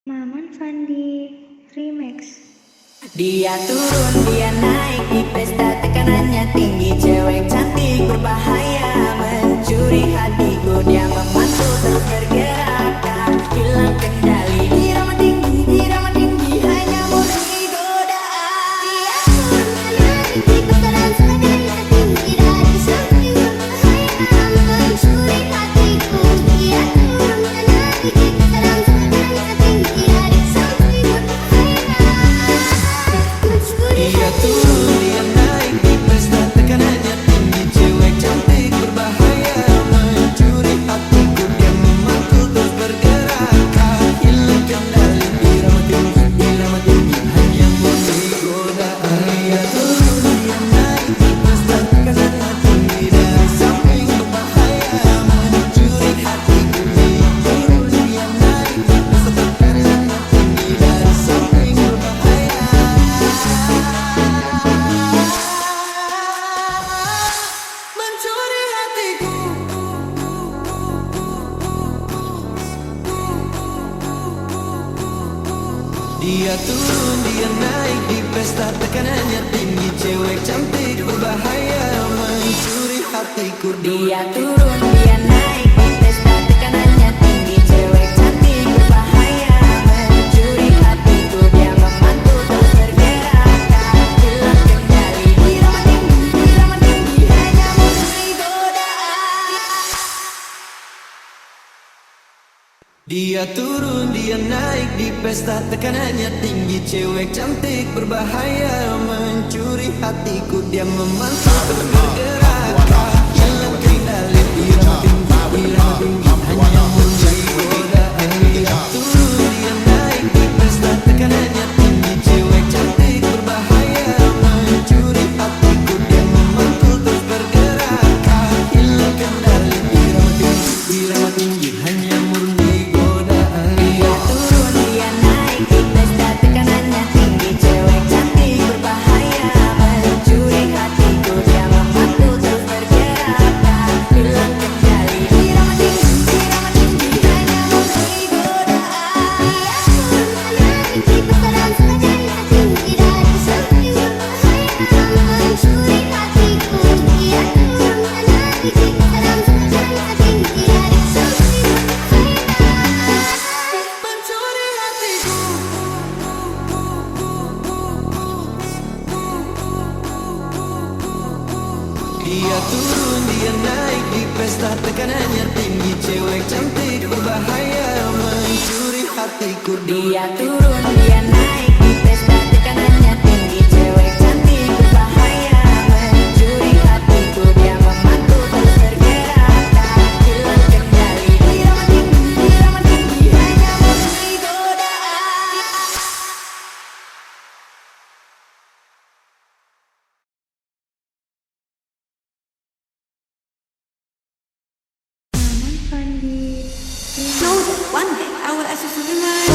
Maman Fandi Remix. Dia turun, dia naik di pesta, tekanannya tinggi. Cewek cantik berbahaya mencuri hatiku. Dia memantul terus bergerak, tak hilang kendali. Irama tinggi, hanya murni godaan. Dia turun, dia naik di pesta dan sengaja tinggi. Dari samping berbahaya mencuri hatiku. Dia turun, dia naik di pesta dan sengaja tinggi. Dari samping berbahaya. Dia turun, dia naik di pesta, tekanannya tinggi. Cewek cantik berbahaya mencuri hatiku. Dia memantul terus bergerak, tak hilang kendali. Irama tinggi, hanya murni godaan. Dia turun, dia naik di pesta, tekanannya tinggi. Dari samping berbahaya mencuri hatiku. Dia turun, dia naik di pesta, tekanannya tinggi. Dari samping berbahaya mencuri hatiku. Dia turun, dia naik di pesta, tekanannya tinggi. Cewek cantik berbahaya mencuri hatiku. Dia turun, dia naik di pesta, tekanannya tinggi. Cewek cantik berbahaya mencuri hatiku. Dia memantul terus bergerak, tak hilang kendali. Irama tinggi, hanya murni godaan. Dia turun, dia naik di pesta, tekanannya tinggi. Cewek cantik berbahaya mencuri hatiku. Dia memantul terus bergerak, tak hilang kendali. Irama tinggi, hanya murni godaan. Dia turun, dia naik di pesta, tekanannya tinggi. Cewek cantik berbahaya mencuri hatiku. Dia memantul terus bergerak, tak hilang kendali. Irama tinggi, hanya murni godaan. Dia turun, dia naik di pesta, tekanannya tinggi. Cewek cantik berbahaya mencuri hatiku. Dia memantul terus bergerak, tak hilang kendali. Irama tinggi, hanya murni godaan. Dia turun, dia naik di pesta dan sengaja tinggi. Dari samping berbahaya mencuri hatiku. Dia turun, dia naik di pesta dan sengaja tinggi. Dari samping berbahaya Mencuri hatiku. Dia turun, dia naik di pesta, tekanannya tinggi. Cewek cantik berbahaya mencuri hatiku. Dia turun, dia naik di pesta, tekanannya tinggi. Cewek cantik berbahaya mencuri hatiku. Dia memantul terus bergerak, tak hilang kendali. Irama tinggi, hanya murni godaan. Maman Fandi Remix. Know that one day I will ask you to be mine.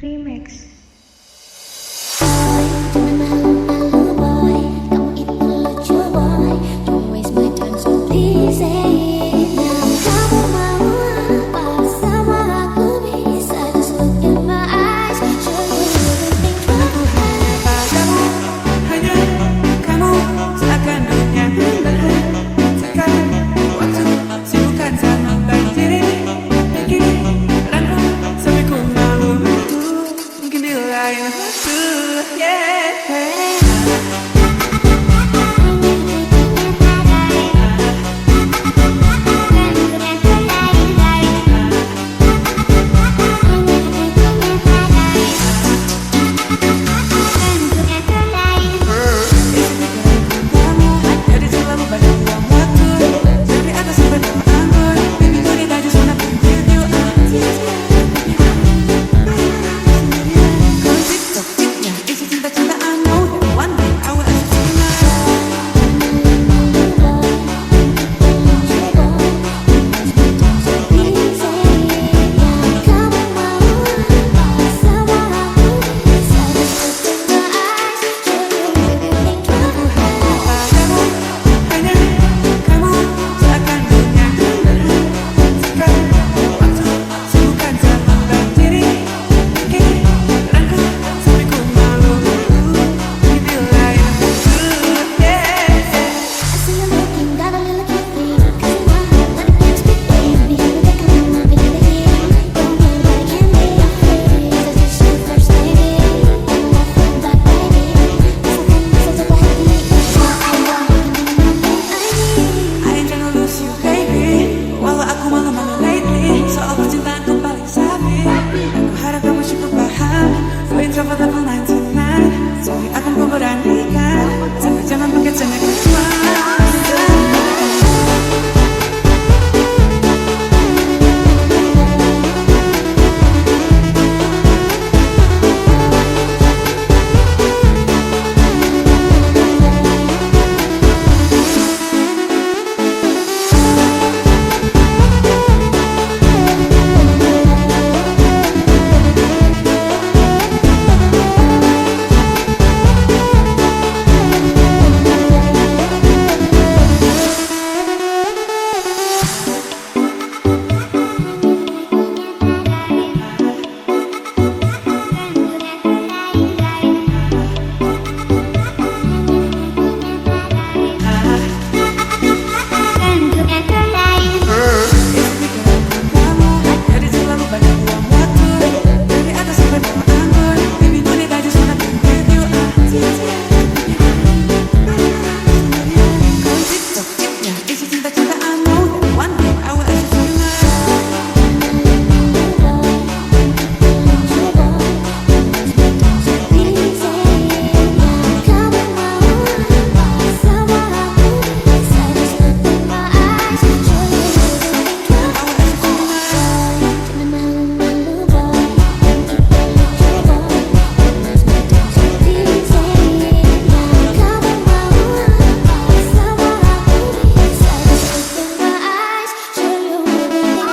Remix. Jangan malu-malu boy, kamu itu lucu boy. Don't waste my time so please say it now. Kamu mau apa sama aku, bisa just look in my eyes. Show you everything Aku hanya padamu, hanya kamu seakan dunia berhentikan waktu sibukkan sama baik diri pikiranku sampai ku malu mungkin di lain waktu kamu jadi selalu pada buang waktu dari atas sampai bawah anggun baby don't need I just wanna be with you Kalau TikTok-tiknya isi cinta-cinta I know that one day I will ask you please say it now. Kamu mau apa sama aku, bisa just look in my eyes. Show you everything Aku hanya padamu, hanya kamu seakan dunia berhentikan waktu sibukkan sama baik diri pikiranku sampai ku malu mungkin di lain waktu I see you looking, got a little cutie. Cause in my heart, but it can't speak, baby. Behind the camera, behind the game. Don't worry, but I can't be afraid. I just shoot first lady. And I feel that baby. Rasakan satu hati. Allah, I ain't tryna lose you baby walau aku malu-malu lately soal percintaanku paling sapi aku harap kamu cukup paham ku introvert level 99 sorry akan ku beranikan sampai jangan pakai cengek kamu jadi selalu pada buang waktu dari atas sampai bawah anggun baby don't need I just wanna be with you Kalau TikTok-tiknya isi cinta-cinta I know that one day I will ask you please say it now. Kamu mau apa sama aku, bisa just look in my eyes. Show you everything Jangan malu-malu boy, kamu itu lucu boy. Please say it now. Kamu mau apa sama aku, bisa just look in my eyes. Show you everything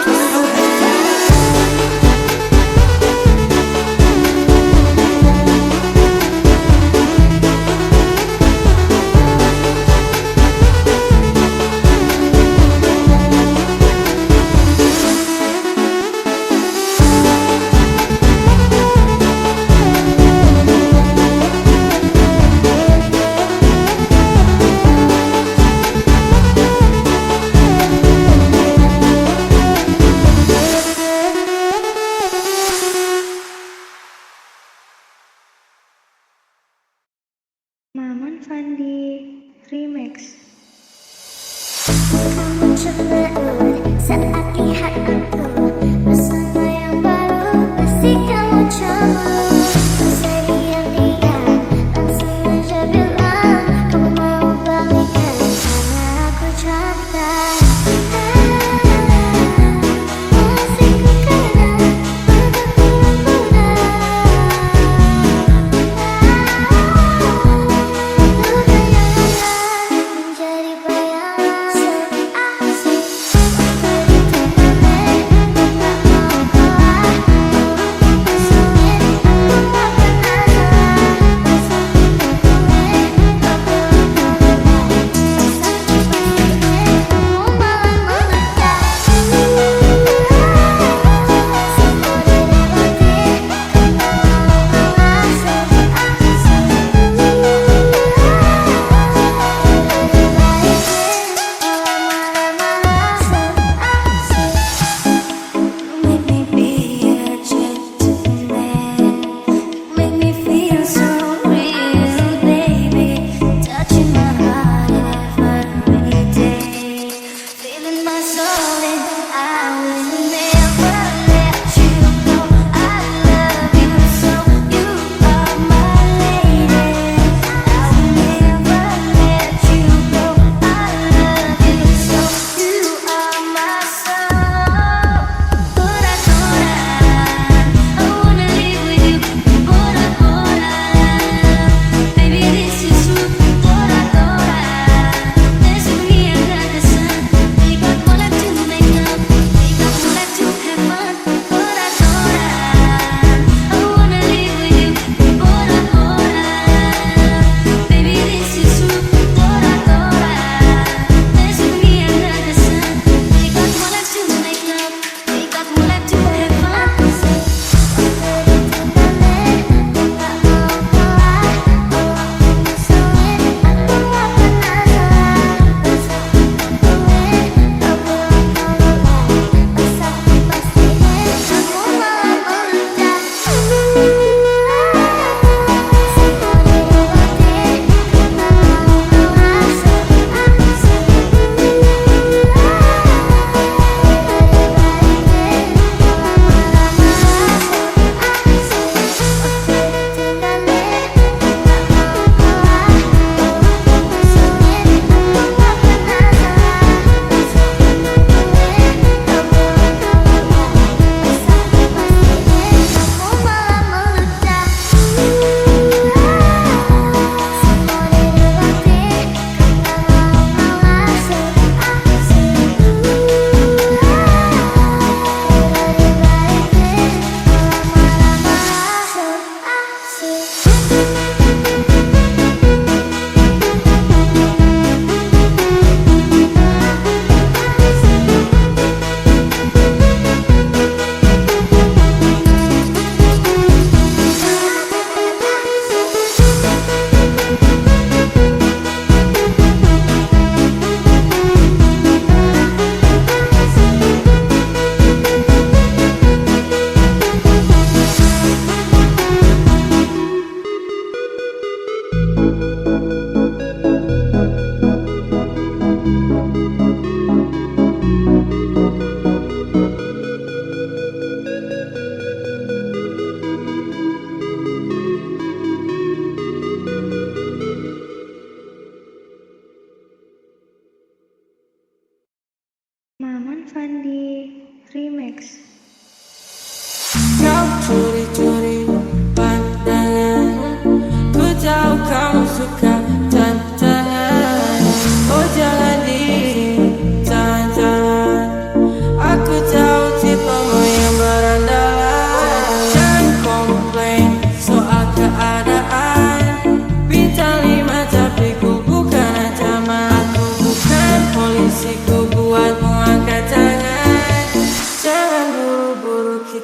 Maman Fandi Remix. Kamu cemberut saat lihat aku bersama yang baru, pasti kamu cemburu. Usai diam-diam, langsung aja bilang kamu mau balikan karena aku cantik. Asik karena mataku menjadi bayangan seasik.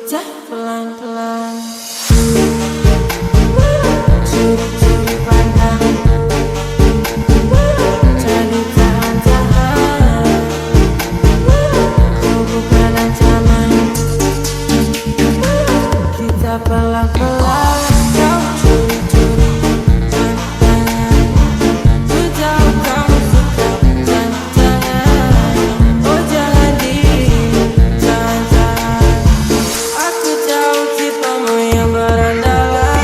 pecah pelan-pelan. Curi-curi pandang, jadi tahan-tahan. Kau bukan ancaman, kita pelan-pelan. Kau curi-curi pandangan, ku tahu kamu suka jangan-jangan. Oh jangan ditahan-tahan, aku tahu tipamu yang berandalan.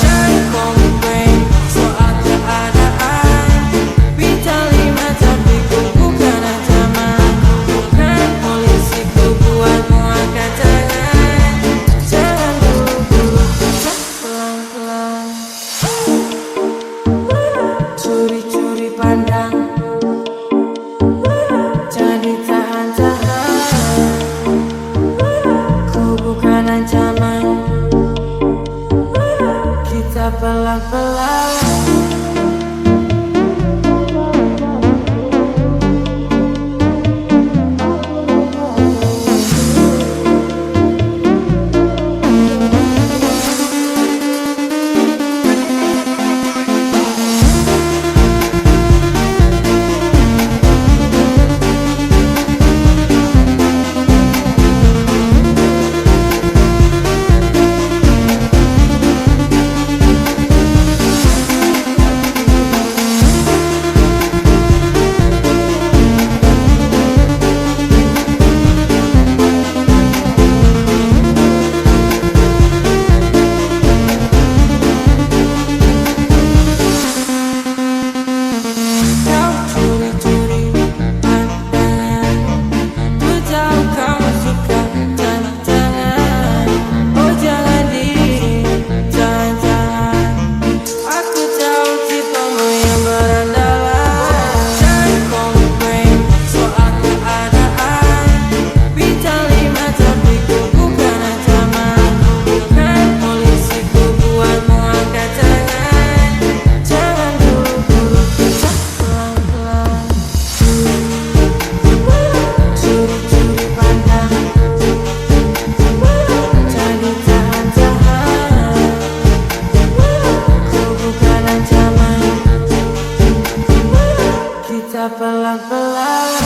Jangan komplain soal keadaan, bintang 5 tapi ku bukan ancaman. Bukan polisi, ku buatmu angkat tangan. Jangan buru-buru, pecah pelan-pelan. Curi-curi pandang, jadi tahan-tahan. Ku bukan ancaman, kita pelan-pelan. Kau curi-curi pandangan, ku tahu kamu suka jangan-jangan. Oh jangan ditahan-tahan, aku tahu tipamu yang berandalan. Jangan komplain soal keadaan, bintang 5 tapi ku bukan ancaman. Bukan polisi, ku buatmu angkat tangan. Jangan buru-buru, pecah pelan-pelan. Curi-curi pandang, jadi tahan-tahan. Ku bukan ancaman, kita pelan-pelan.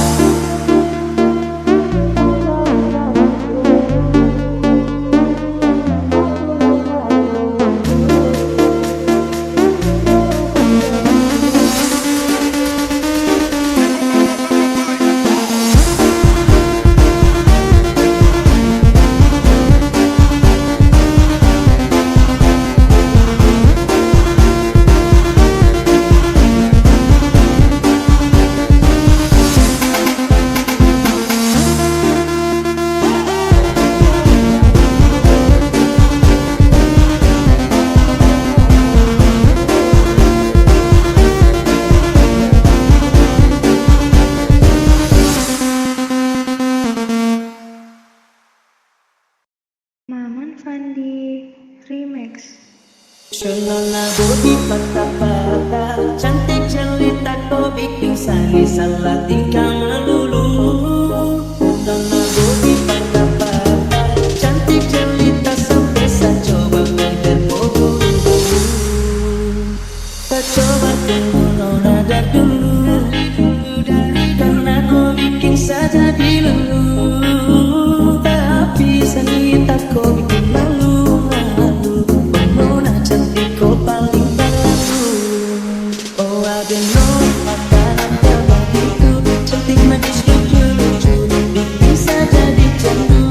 Maman Fandi Remix. Sholona bodi patah-patah, cantik jelita kau bikin saya salah tingkah melulu. Sholona bodi patah-patah, cantik jelita sampai saya coba berbohong. Tak coba tunggu nona dari dulu, karena kau bikin saya jadi lulu. Tapi sanita kau bikin malu-malu, nona cantik kau paling baru. Oh ada nona makanan terbaik itu, cantik manis lucu-lucu, bikin saya jadi candu.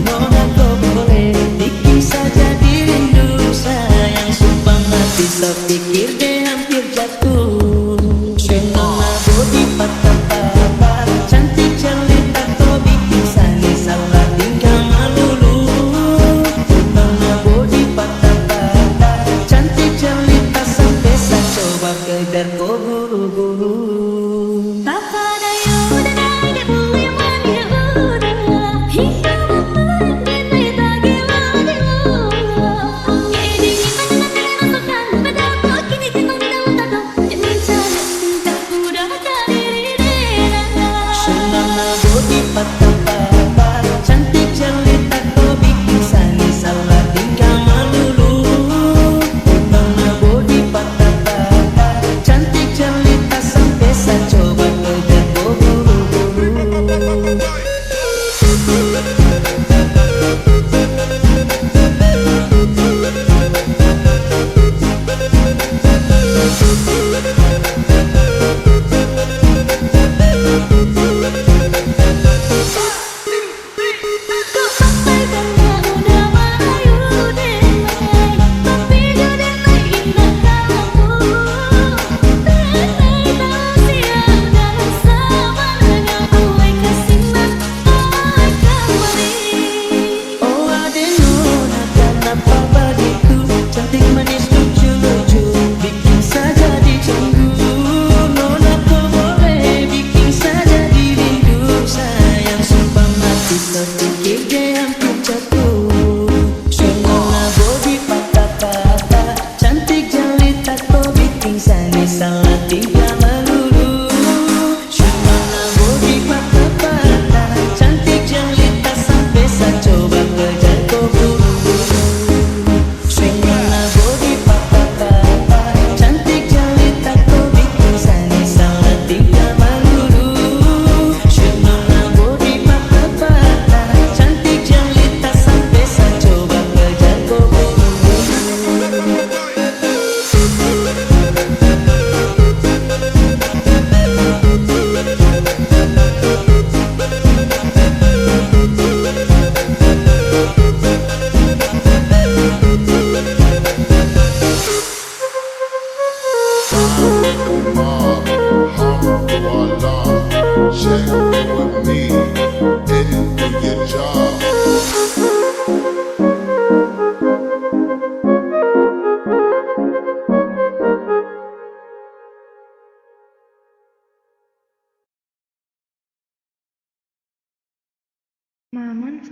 Nona kau boleh bikin saya jadi rindu, sayang sumpah mati saya pikir deh hampir jatuh. Sholona bodi patah-patah, cantik jelita kau bikin saya salah tingkah melulu.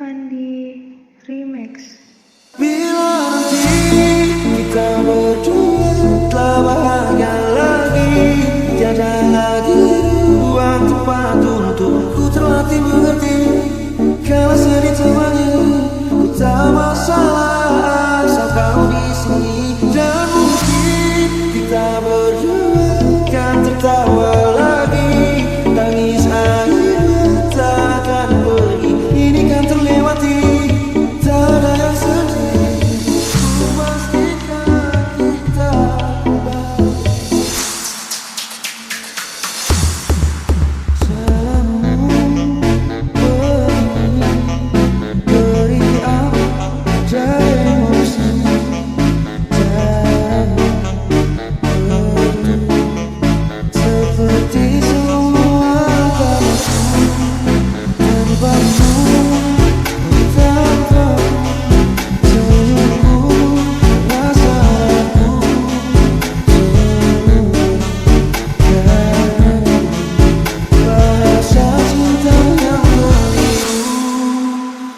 Fandi Remix. Bila nanti kita berdua telah bahagia lagi, tiada lagi ruang tempat untuk ku terlatih mengerti. Kalau sedih temani, ku tak masalah asal kau di sini. Dan mungkin kita berdua kan tertawa lagi, tangis air mata akan pergi. Ini kan terlewati, tak ada yang sedih. Ku pastikan kita beri apa emosi seperti semua kamu tanpamu, tanpamu senyumku, rasaku rasa cinta yang keliru.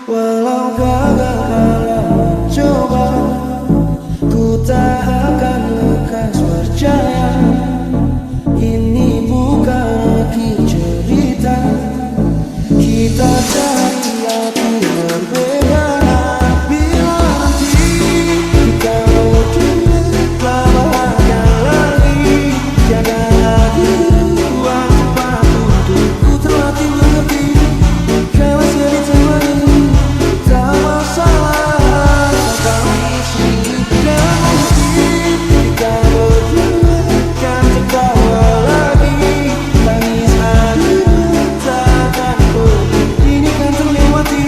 Walau gagal dalam coba, ku tak akan lekas percaya. Ini bukan akhir cerita, kita cari hati berbeda. Bila nanti kita berdua telah bahagia lagi, tiada lagi ruang tempat untuk ku terlatih mengerti. Kalau sedih temani, tak masalah asal kau di sini. Dan mungkin kita berdua kan tertawa lagi, tangis air mata akan pergi. Ini kan terlewati,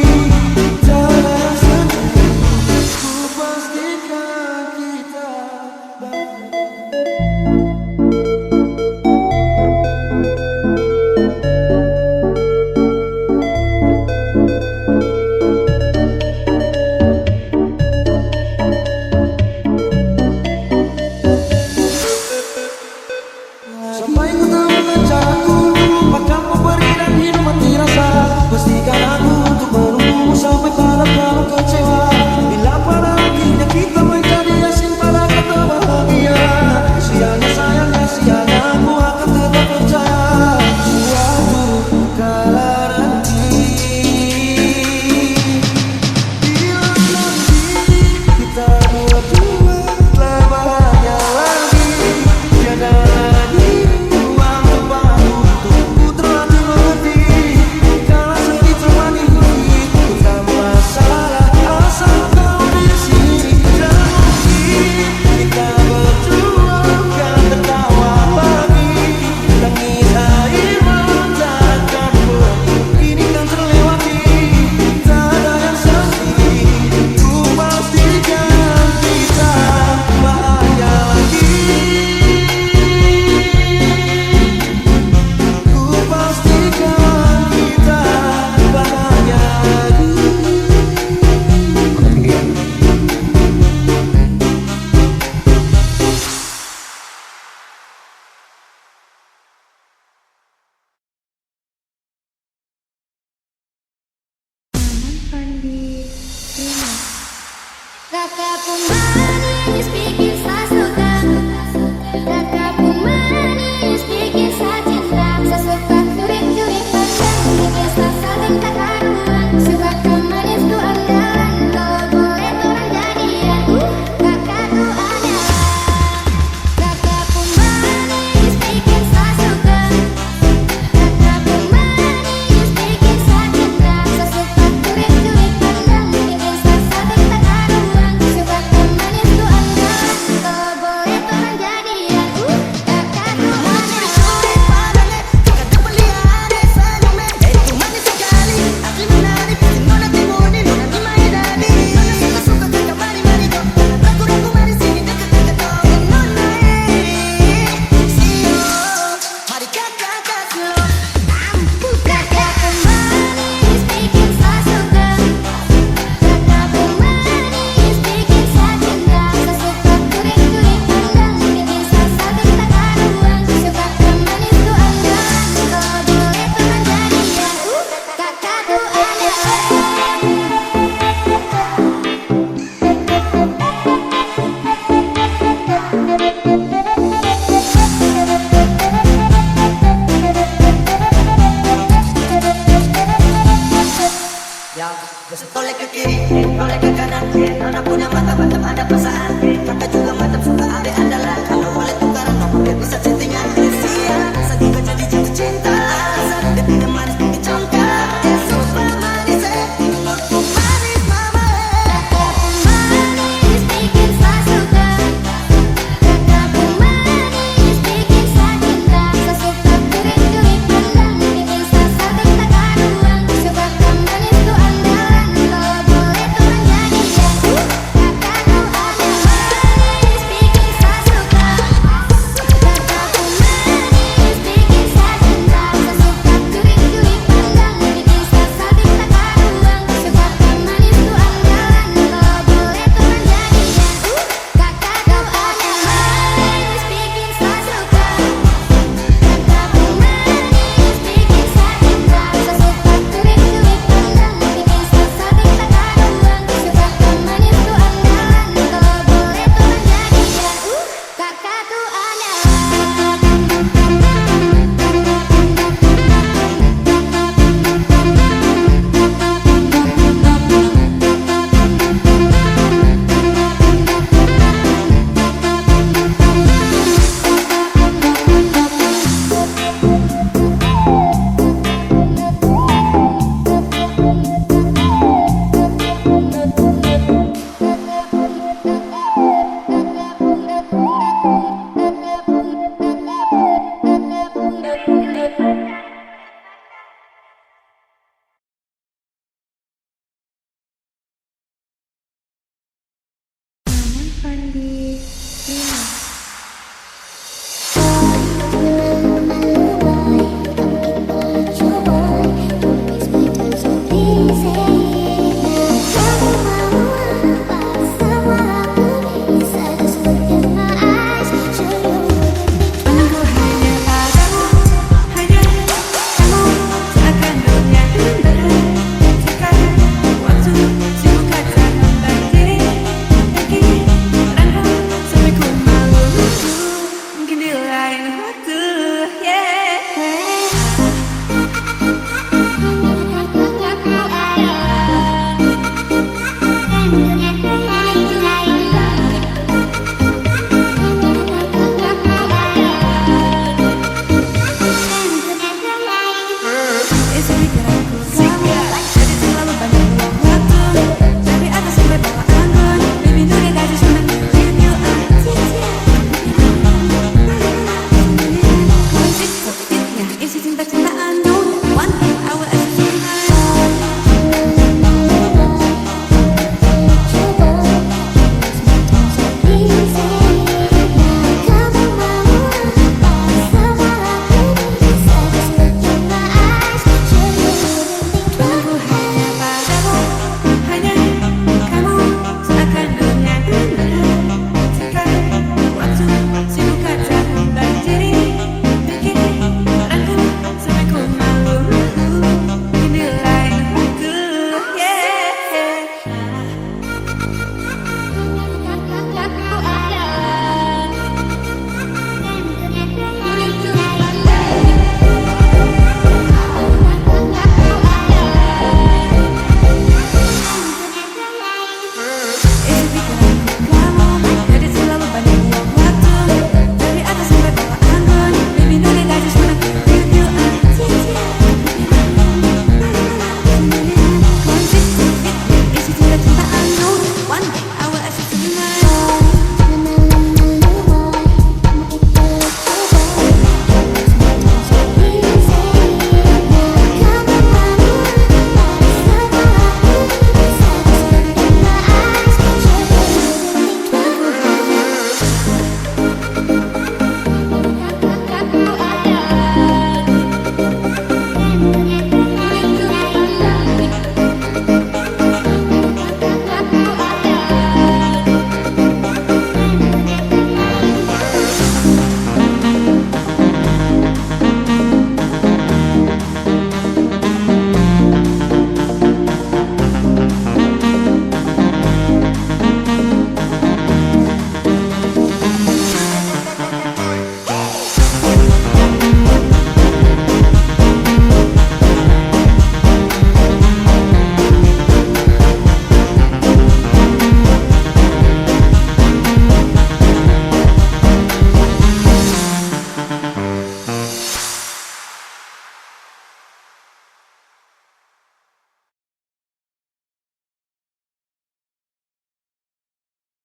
tak ada yang sedih. Ku pastikan kita sampai ku temukan caraku melupakan memberi dan hidup mati rasa. Pastikan aku untuk menunggumu sampai pada kamu kecewa. Bila pada akhirnya kita menjadi asing pada kata bahagia, sayangnya aku akan tetap percaya. Suatu kala nanti, bila nanti kita berdua telah bahagia lagi, tiada lagi ruang tempat untuk ku terlatih mengerti. Kalau sedih temani, ku tak masalah asal kau di sini. Dan mungkin kita berdua kan tertawa lagi, tangis air mata akan pergi. Ini kan terlewati, tak ada yang sedih. Ku pastikan kita bahagia lagi, ku pastikan kita bahagia lagi. Fandi Remix. Kakak pun manis bikin saya suka, kakak pun manis bikin saya cinta. Sesuka curi-curi pandang, bikin saya saling tak karuan. Suka kau manis tu andalan, kau boleh orang jadian. Kakak tu andalan, kakak pun manis bikin saya suka, kakak pun manis bikin saya cinta. Sesuka curi-curi pandang, bikin saya saling tak karuan. Suka kau manis Fandi Remix. Pandanganku hanya padamu, hanya kamu, seakan dunia berhentikan. Waktu sibuk kata membagi, peranku sampai ku malu. Mungkin di lain waktu, isi pikiranku kamu, jadi terlalu banyak buang waktu. Dari atas sampai bawah anggun, baby no need I just wanna give you a Konsist sedikitnya isi cinta-cintaan, no one thing I will ask you Pandanganku hanya padamu, hanya kamu, seakan dunia berhentikan. Waktu sibuk kata membanjiri, bikin peranku sampai ku malu. Ini lain waktu, isi pikiranku kamu, jadi terlalu banyak buang waktu. Dari atas sampai bawah anggun, baby no need I just wanna give you a Konsist sedikitnya isi cinta-cintaan, no one thing I will ask you tonight.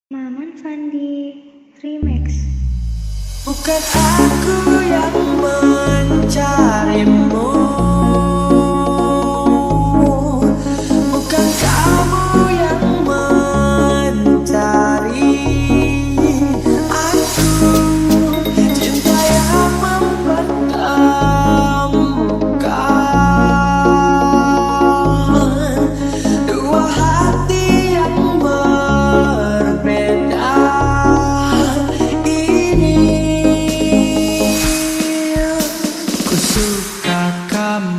Maman Fandi Remix. Bukan aku yang mencarimu, bukan kamu yang mencari aku. Cinta yang mempertemukan dua hati yang berbeda ini. Ku suka kamu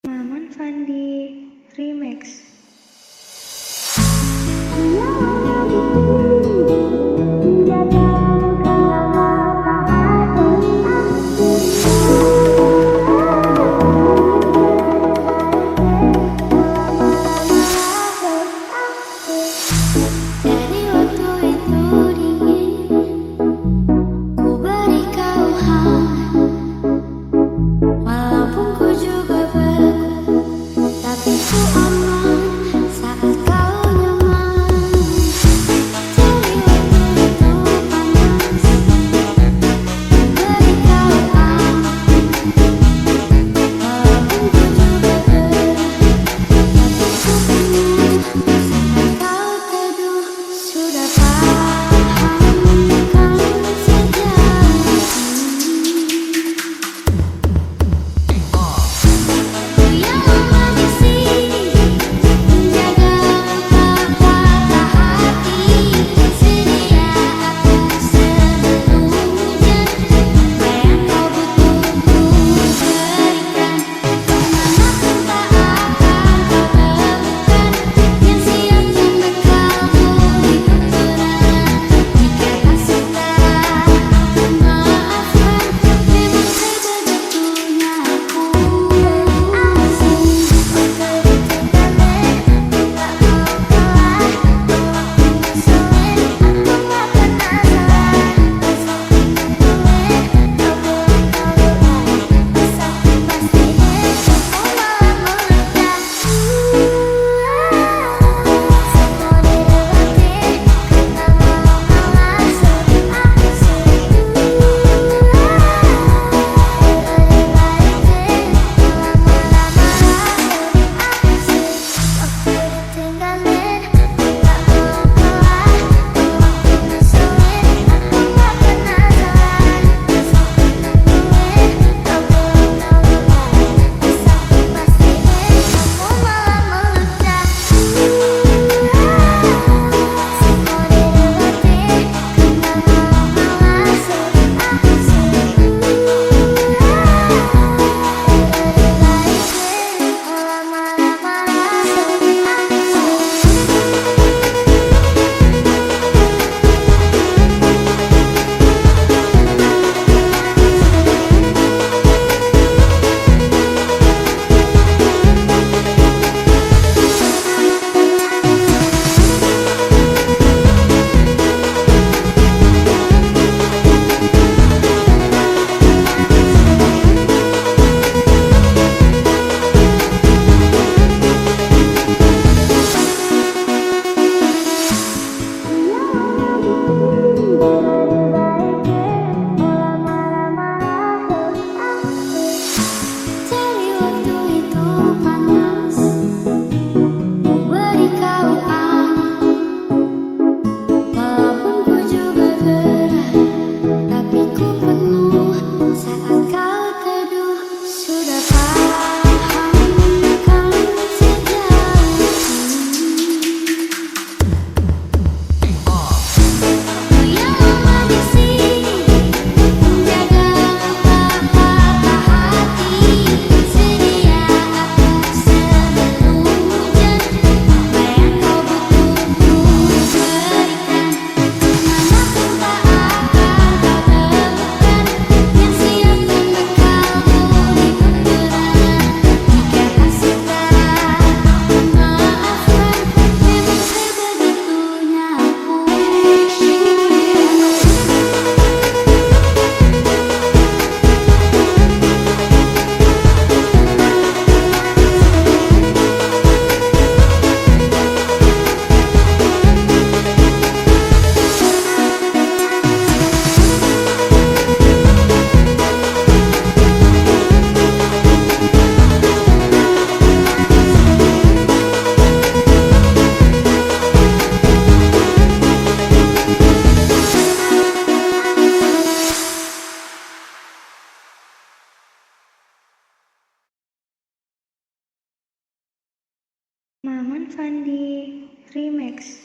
Maman Fandi Remix. Dari waktu itu dingin, ku beri kau hangat. Walaupun ku juga beku, tapi ku aman saat kau nyaman. Dari waktu itu panas, ku beri kau hangat. Walaupun ku juga berat, tapi ku tenang saat kau teduh. Sudah paham kan sejak ku yang lama di sini, menjaga patah hati. Sedia aku sebelum hujan, apa yang kau butuh ku berikan. Kemanapun tak akan kau temukan yang siap membekalmu di peperangan. Jika kasih tak memaafkan, memang sebegitunya aku. Asing waktu ditinggalin, tak mau kalah. Waktu ngeselin, aku gak pernah salah. Besok ditungguin, kau pulang kau lupa. Besok dipastiin, kau malah meledak. Semua dilewatin, karena mau kalah sudah asing. Waktu ditinggalin, tak mau kalah. Waktu ngeselin, aku gak pernah salah. Besok ditungguin, kau pulang kau lupa. Besok dipastiin, aku malah meledak. Semua dilewatin, karena mau kalah sudah asing. Dari waktu itu panas, ku beri kau hangat. Walaupun ku juga berat, tapi ku penuh saat kau teduh. Sudah paham kan sejak ku yang lama di sini, menjaga patah hati. Sedia aku sebelum hujan, apa yang kau butuh ku berikan. Kemanapun tak akan kau temukan yang siap membekalmu di peperangan. Jika kasih tak memaafkan, memang sebegitunya aku. Maman Fandi Remix.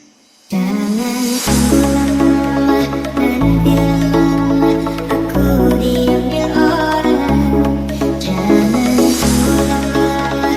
Jangan tunggu lama-lama, nanti lama-lama aku diambil orang. Jangan tunggu lama-lama,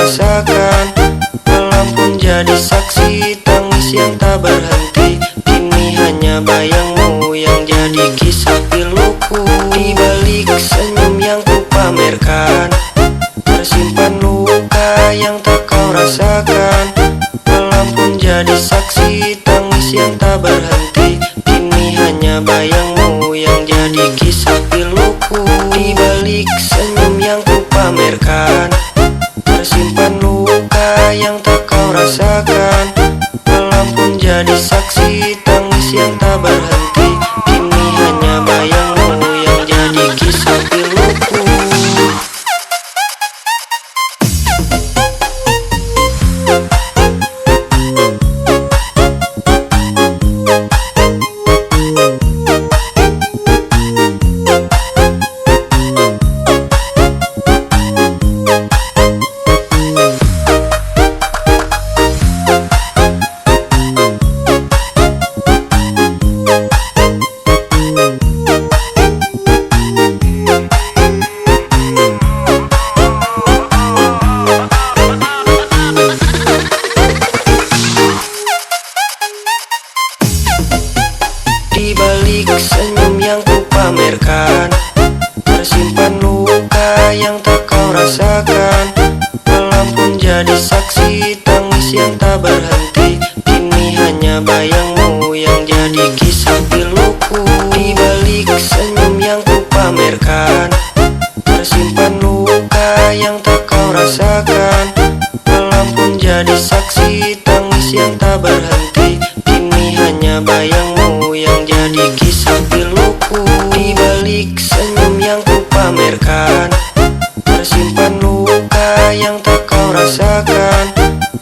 rasakan. Malam pun jadi saksi tangis yang tak berhenti. Kini hanya bayangmu yang jadi kisah piluku. Di balik senyum yang ku pamerkan, tersimpan luka yang tak kau rasakan. Malam pun jadi saksi tangis yang tak berhenti. Kini hanya bayangmu yang jadi kisah piluku. Di balik senyum yang ku pamerkan, tersimpan luka yang tak kau rasakan. Malam pun jadi saksi tangis yang tak berhenti. Kini hanya bayangmu yang jadi kisah piluku. Di balik senyum yang ku pamerkan, tersimpan luka yang tak kau rasakan. Malam pun jadi saksi tangis yang tak berhenti. Kini hanya bayangmu yang jadi kisah piluku. Di balik senyum yang ku pamerkan, tersimpan luka yang tak kau rasakan. Malam pun jadi saksi tangis yang tak berhenti. Kini hanya bayangmu yang jadi kisah piluku. Di balik senyum yang ku pamerkan, tersimpan luka yang tak kau rasakan.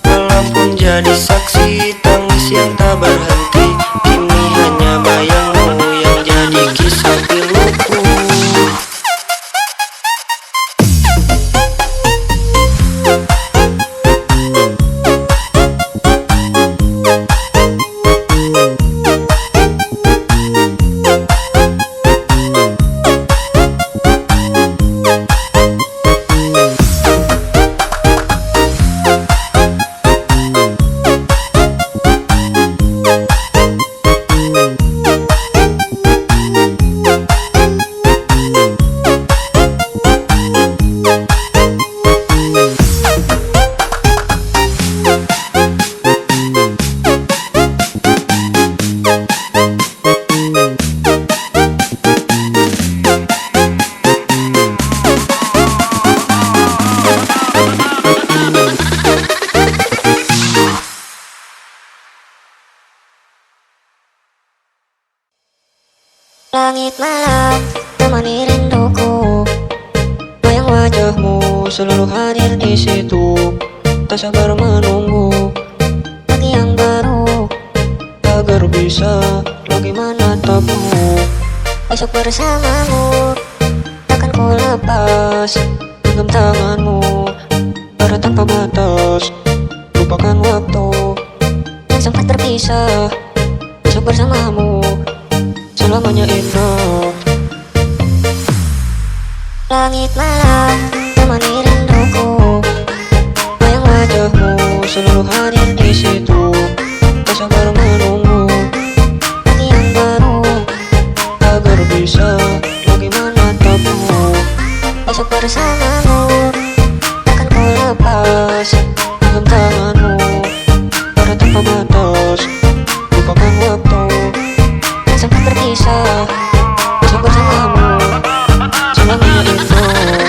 Malam pun jadi saksi tangis yang tak berhenti. Kini hanya bayangmu yang jadi kisah piluku. Langit malam temani rinduku, bayang wajahmu selalu hadir di situ. Tak sabar menunggu pagi yang baru agar bisa lagi menatapmu. Esok bersamamu takkan ku lepas, genggam tanganmu pada tanpa batas. Lupakan waktu yang sempat terpisah, esok bersamamu selamanya indah. Langit malam temani rinduku, bayang wajahmu selalu hadir di situ. Tak sabar menunggu pagi yang baru agar bisa lagi menatapmu. Esok bersamamu takkan ku lepas, genggam tanganmu pada tanpa batas. Lupakan waktu sempat terpisah, besok bersamamu selamanya indah.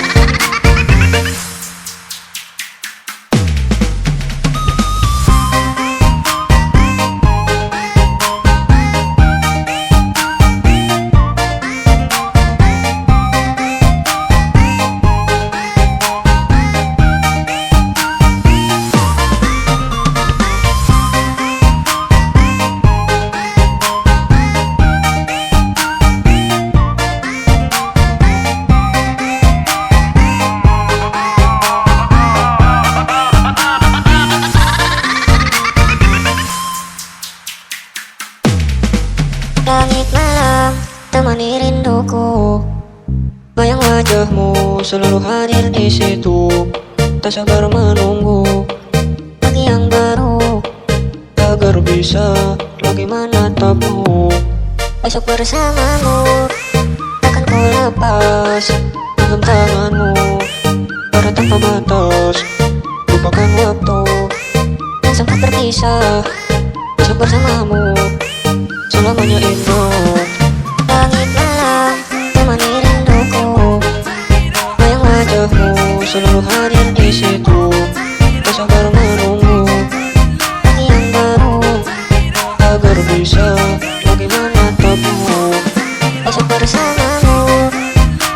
Langit malam temani rinduku, bayang wajahmu selalu hadir di situ. Tak sabar menunggu terpisah, bagaimana tabu? Besok bersamamu akan ku lepas genggam tanganmu Pada tanpa batas, lupakan waktu dan sempat terpisah. Besok bersamamu, selamanya indah. Langit malam temani rinduku, Bayang wajahmu selalu hadir di situ. Tak sabar menunggu pagi yang baru. agar bisa, bagaimana tabu? Besok bersamamu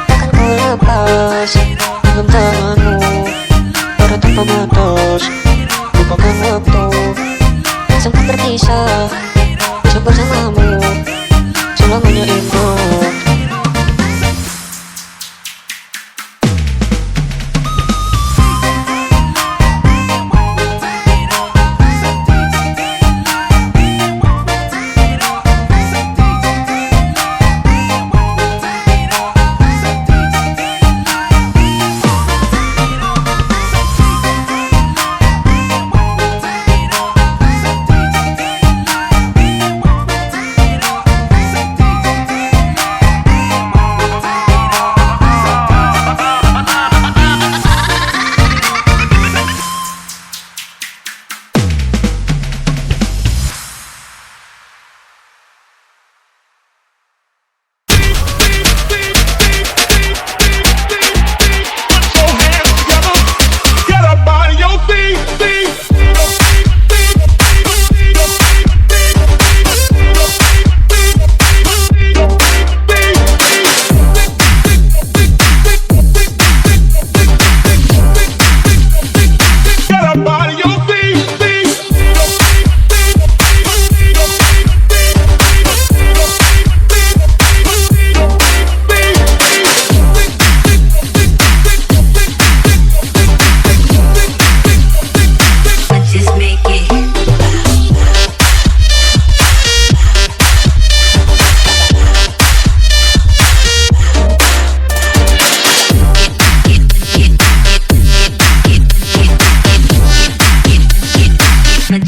akan ku lepas Genggam tanganmu pada tanpa batas, lupakan waktu sempat terpisah. besok bersamamu, selamanya indah.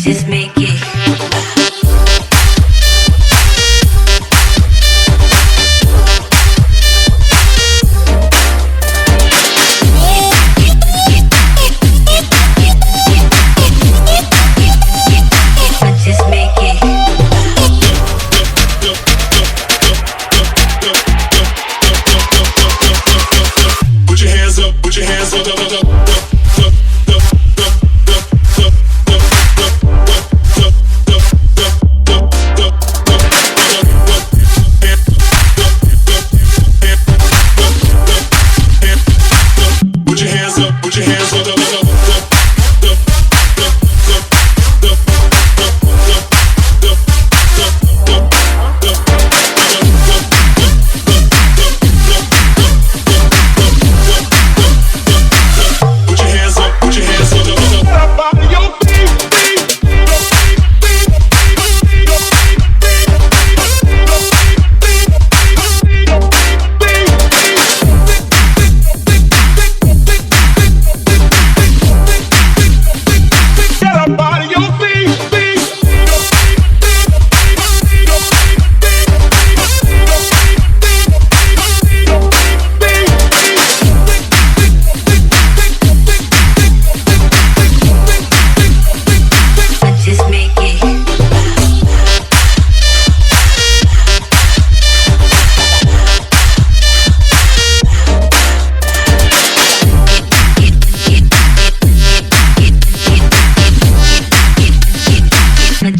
Just make it. Just make it. Put your hands up, put your hands up, Put your hands up, put your hands up. Put your hands up, put your hands up. Just make it.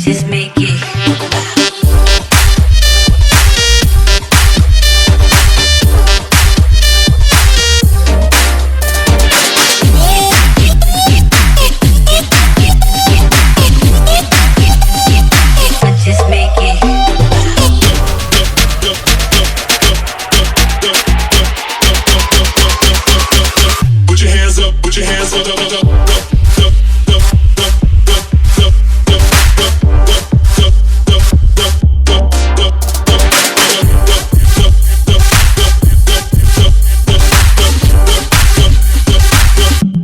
Just make it. Just make it. Put your hands up, put your hands up.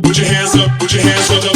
Put your hands up, put your hands up.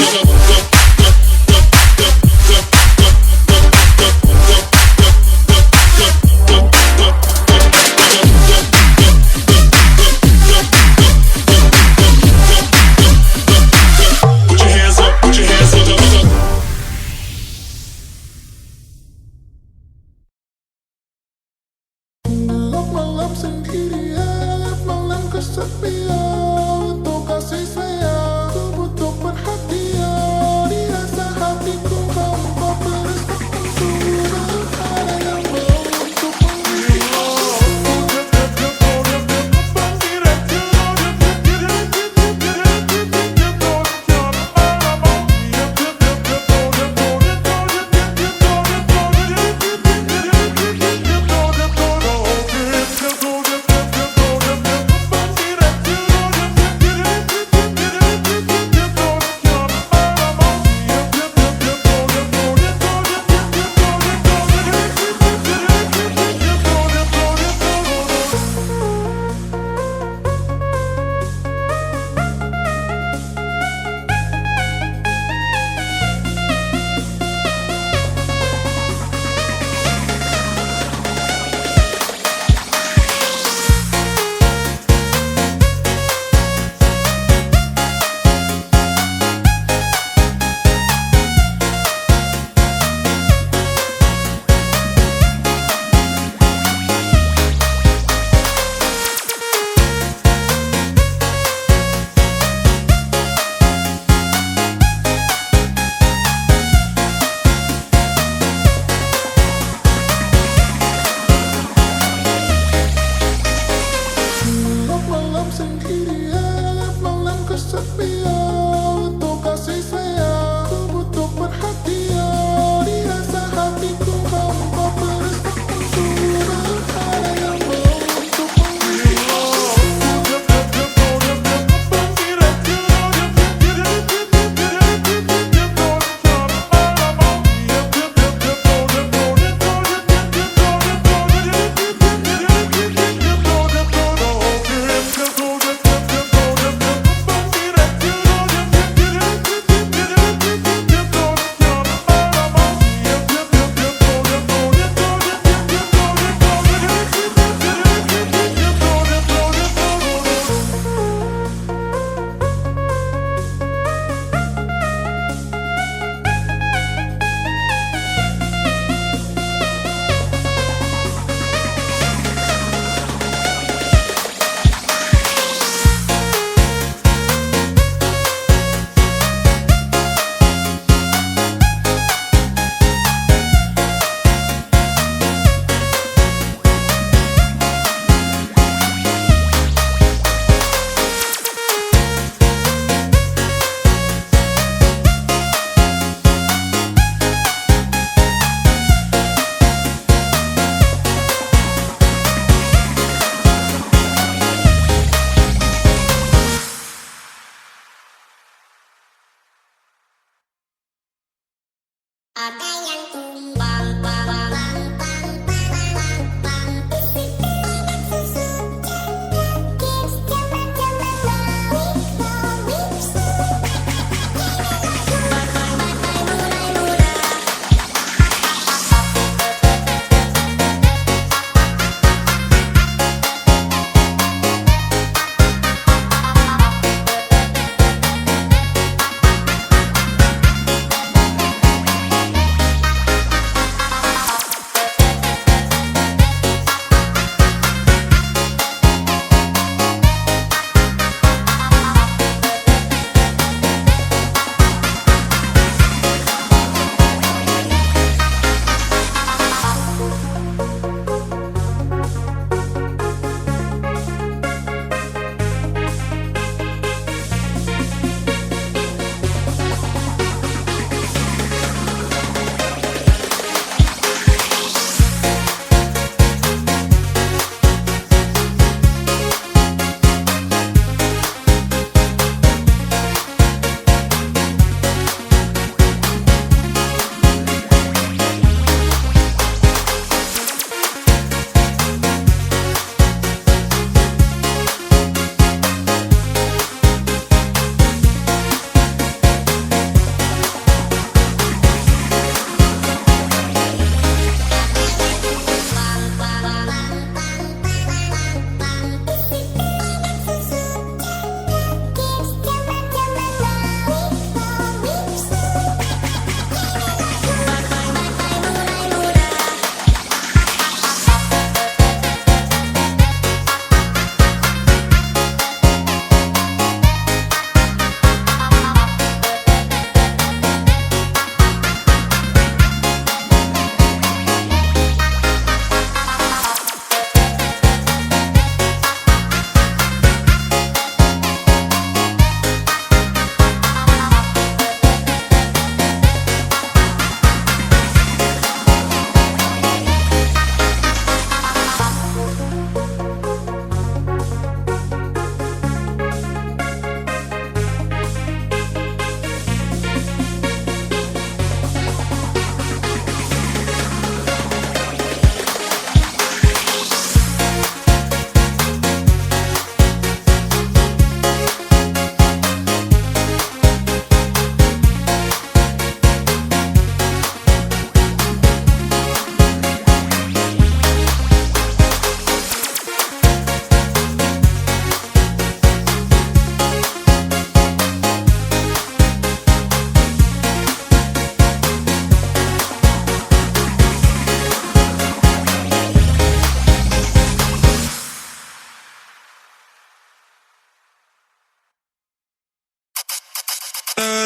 Ada yang tumbang, bang, bang, bang, bang, bang, susu, kids, teman-teman mulai muda.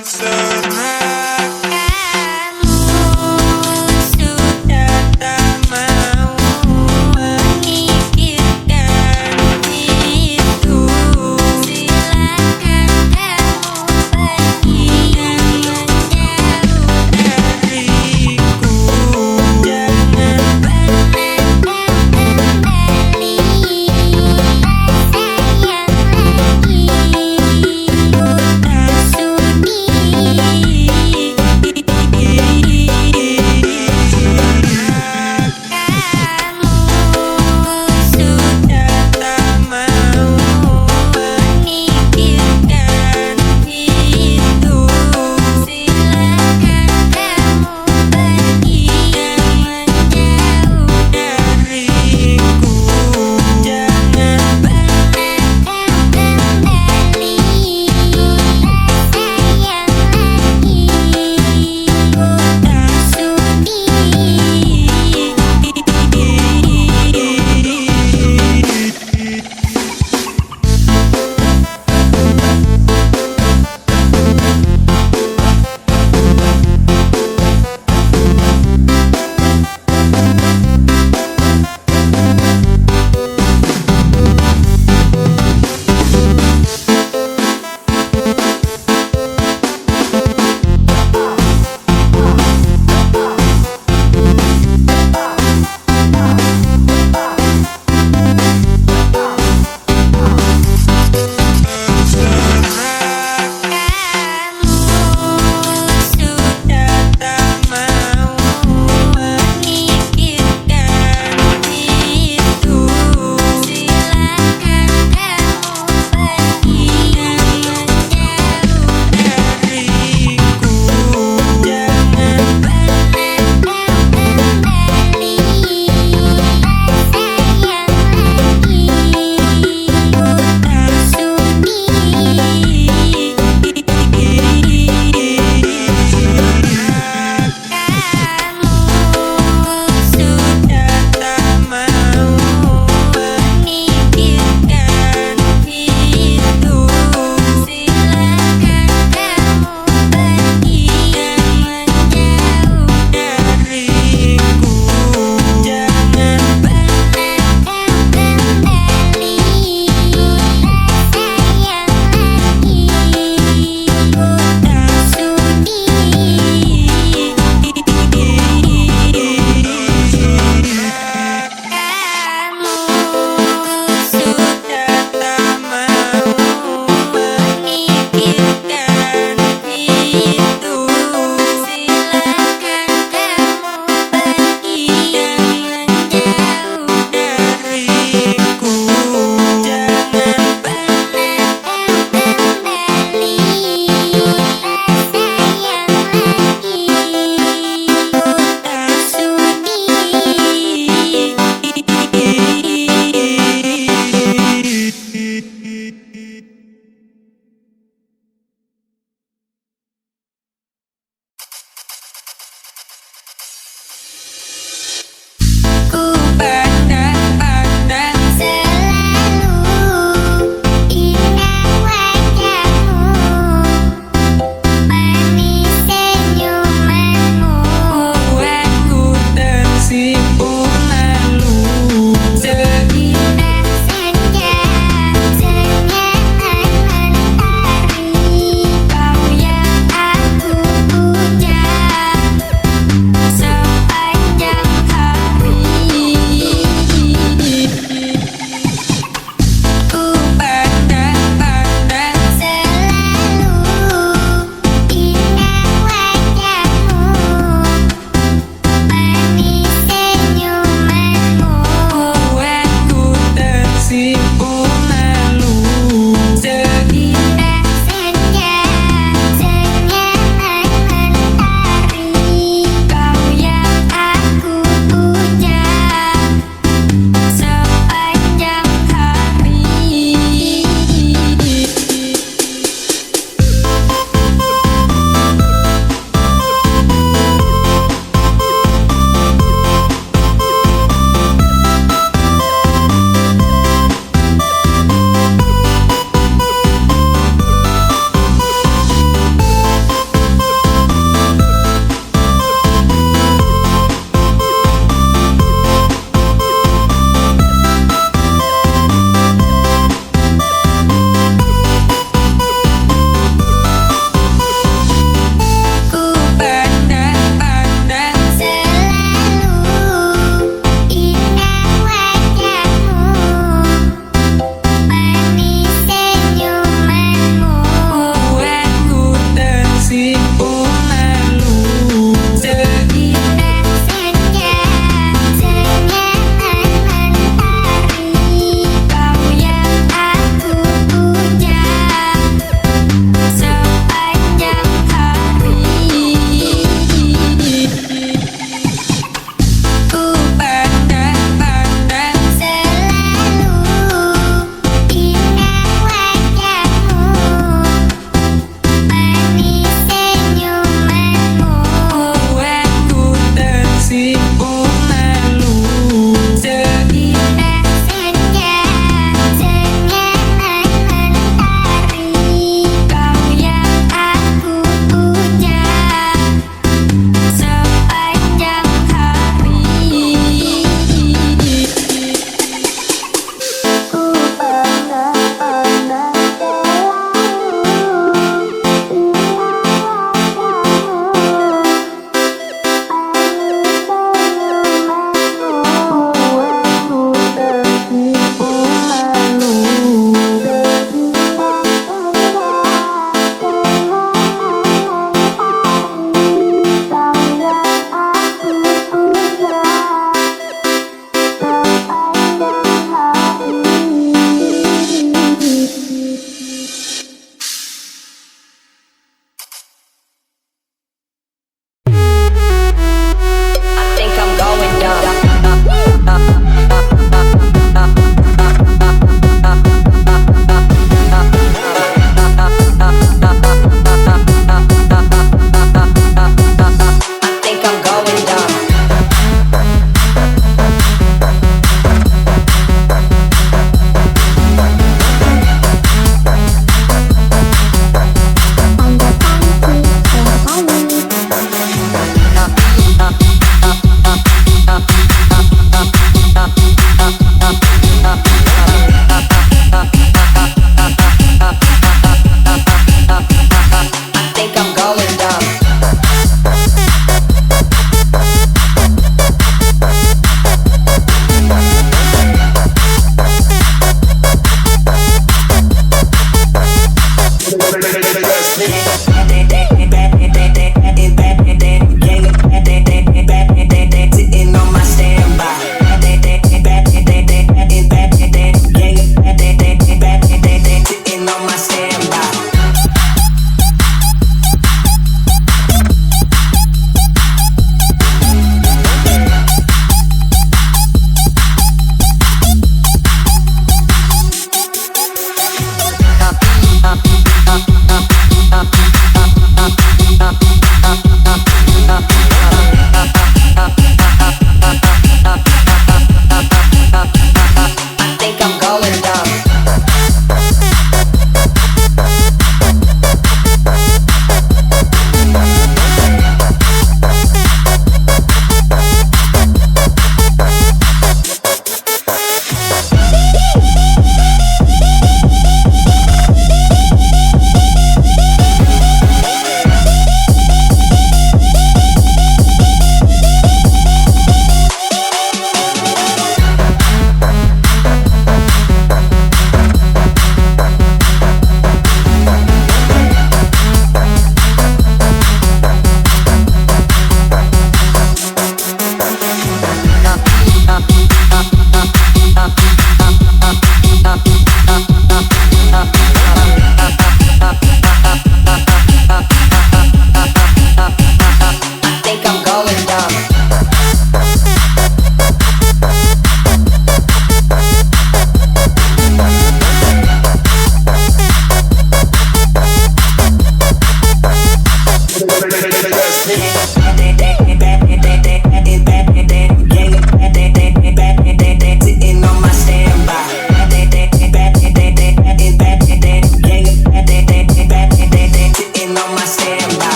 Sayang lagi.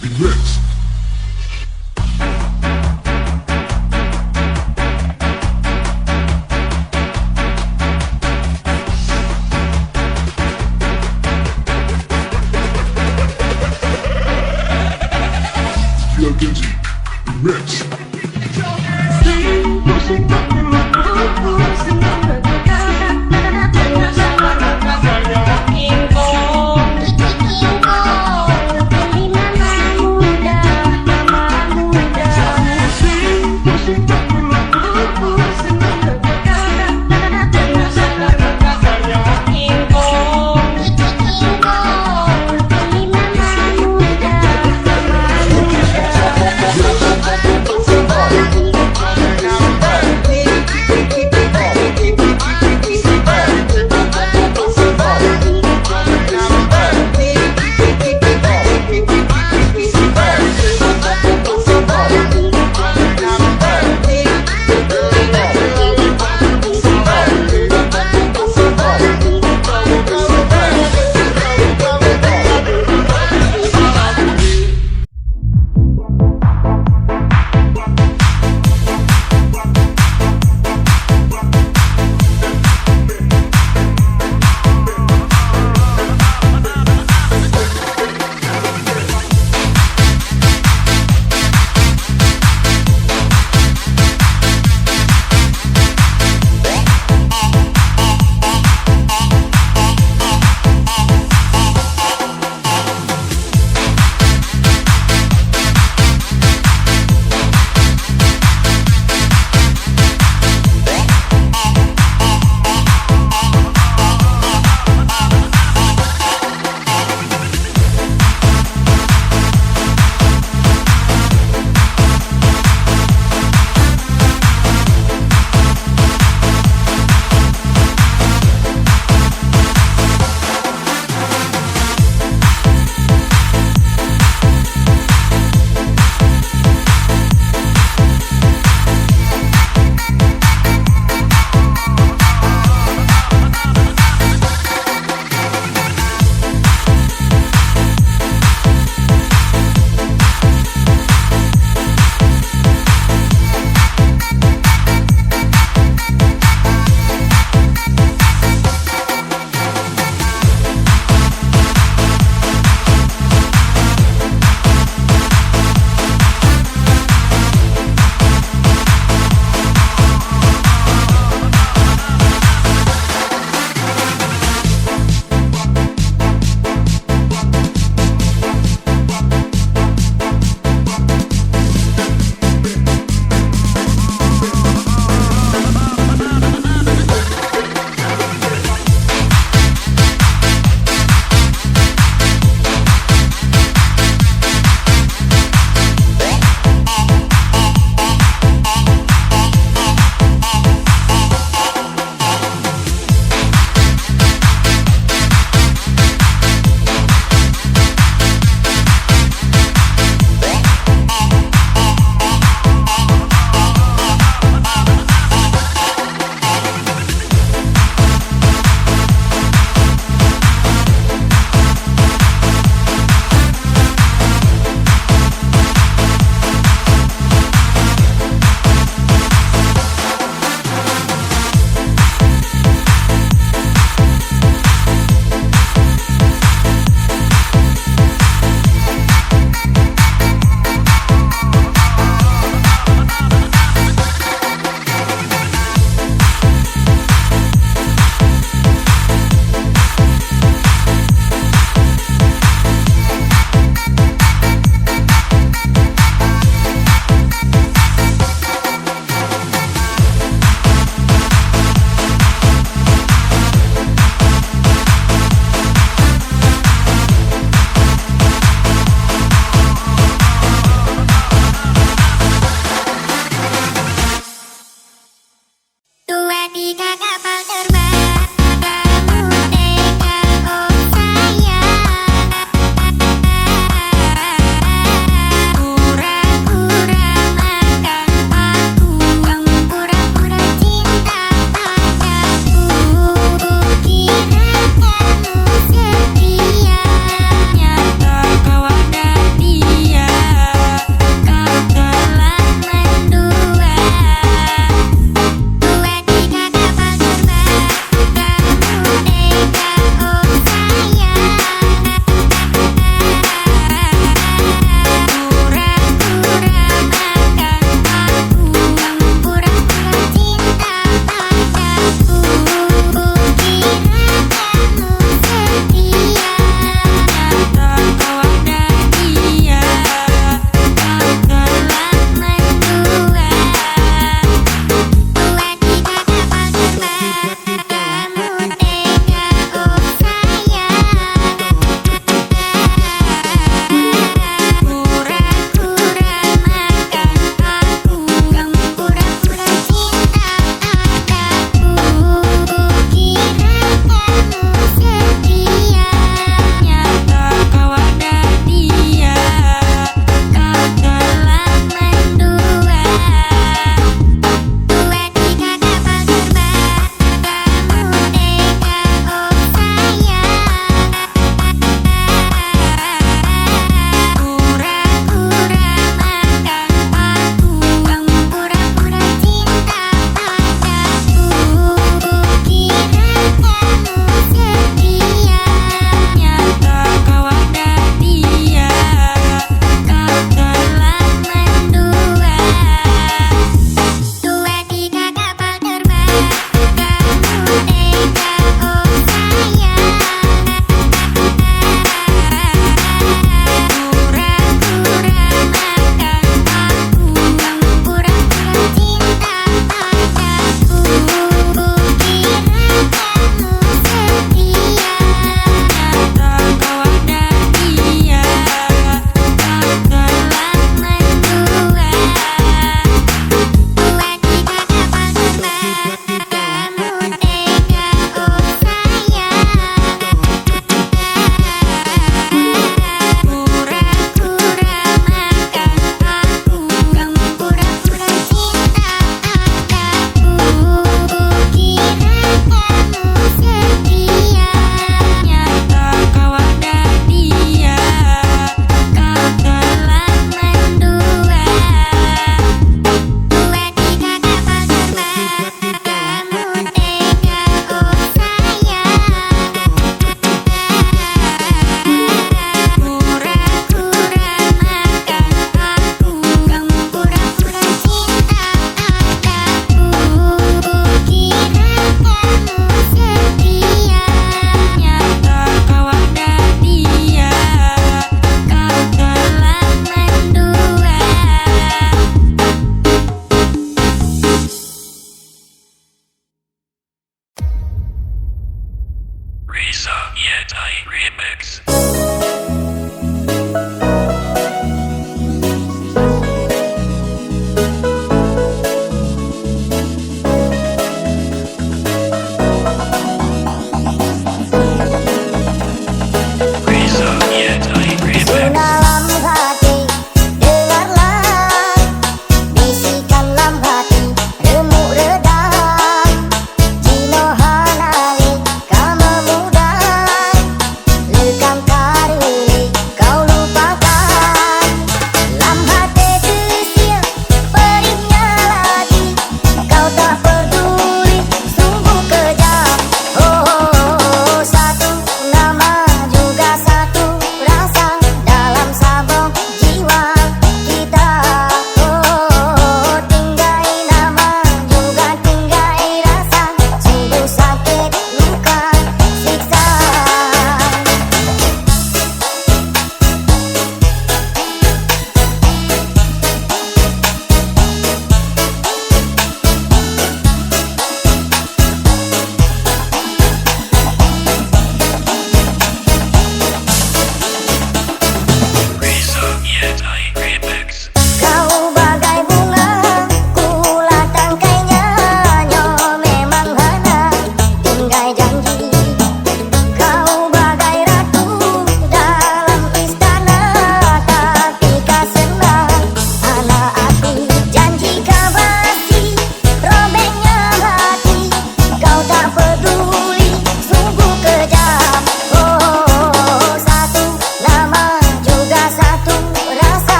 Remix. Yo Genji. Remix.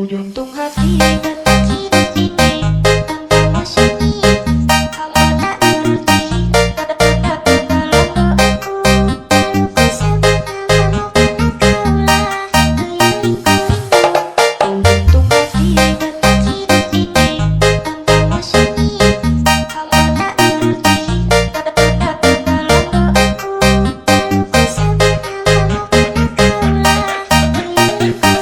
Jantung hati berdetak tanpa sunyi, kamu tak nuruti kata-kata dalam doaku. Aku sebut namamu karena kaulah milikku. Jantung hati berdetak tanpa sunyi, kamu tak nuruti kata-kata dalam doaku. Aku sebut namamu karena kaulah milikku.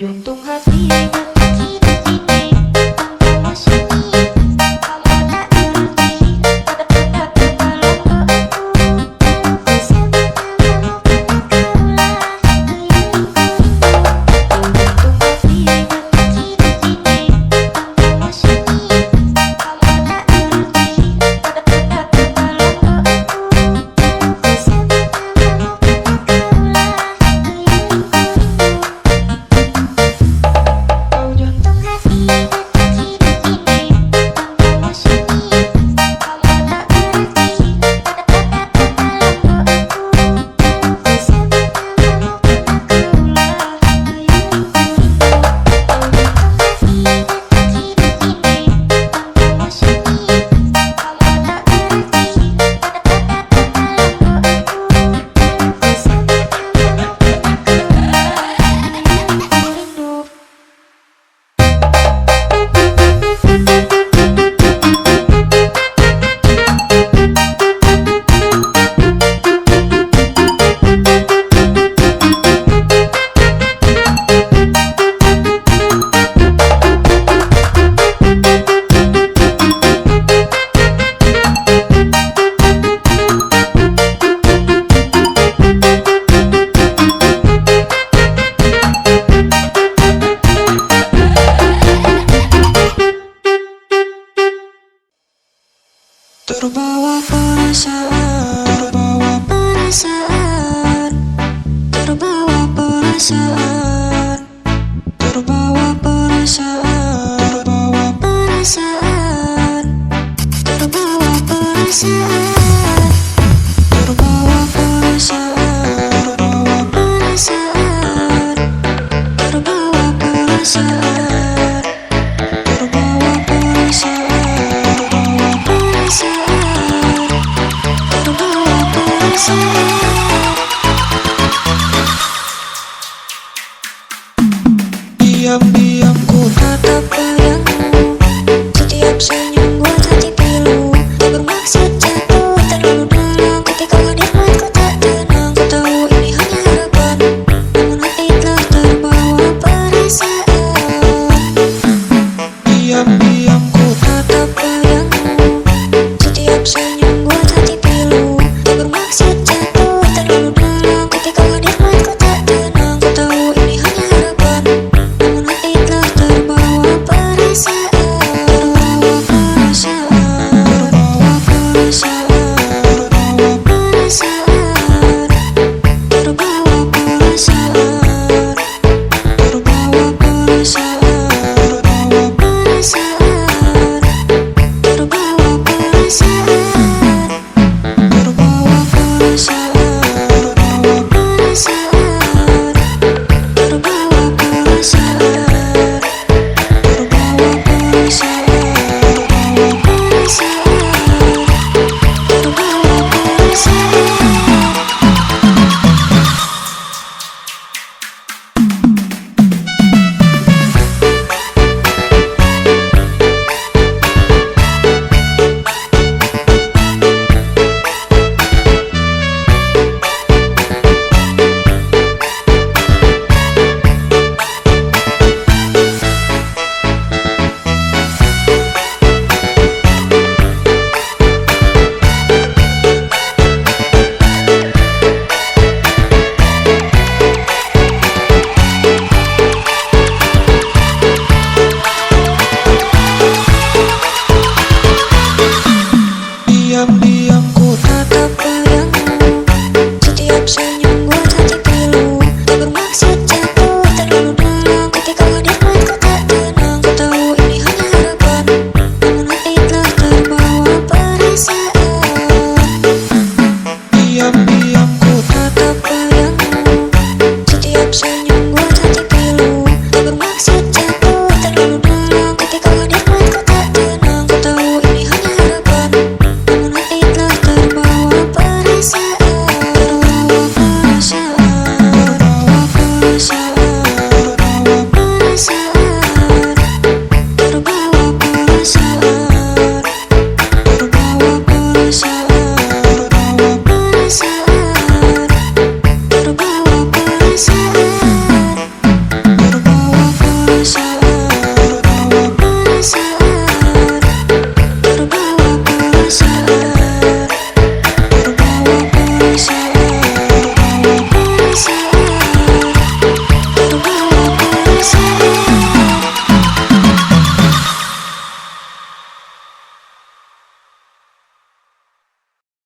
Jantung hati tanpa sunyi, kamu tak nuruti kata-kata dalam doaku. Aku sebut namamu kaulah milikku. Jantung hati tanpa sunyi, kamu tak nuruti kata-kata dalam doaku. Aku sebut namamu kaulah milikku. Terbawa perasaan, terbawa perasaan, terbawa perasaan, terbawa perasaan, terbawa perasaan, terbawa perasaan, terbawa perasaan, terbawa perasaan, terbawa perasaan, terbawa perasaan. Diam-diam ku tatap